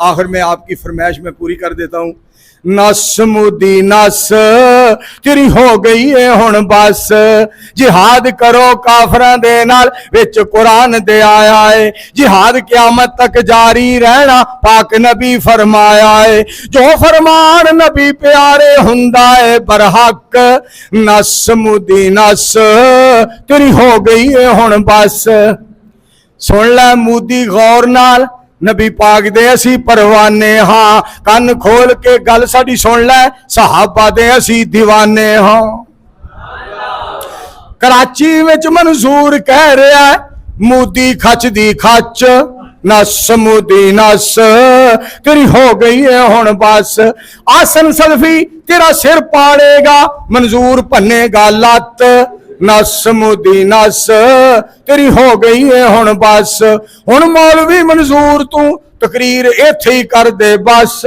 आखिर में आपकी फरमाइश में पूरी कर देता हूँ। नस मुदी नस तेरी हो गई है हुण बस, जिहाद करो काफरां दे नाल विच कुरान दे आया है, जिहाद क़यामत तक जारी रहना पाक नबी फरमाया है, जो फरमान नबी प्यारे हुंदा है बरहक। नस मुदी नस तेरी हो गई है हुण बस। सुन लै मूदी गौर नाल, नबी पाक दे असी परवाने हाँ, कन खोल के गल साडी सुन लै, सहाबा दे असी दीवाने हाँ। कराची विच मंजूर कह रहा है मूदी खच दी खच, नस मुदी नस तेरी हो गई है हुण बस। आसन सल्फी तेरा सिर पाड़ेगा, मंजूर भन्नेगा लत, नस मुदी नस तेरी हो गई है हुण बस। हुण मौलवी मंजूर तू तकरीर इत्थे ही कर दे बस।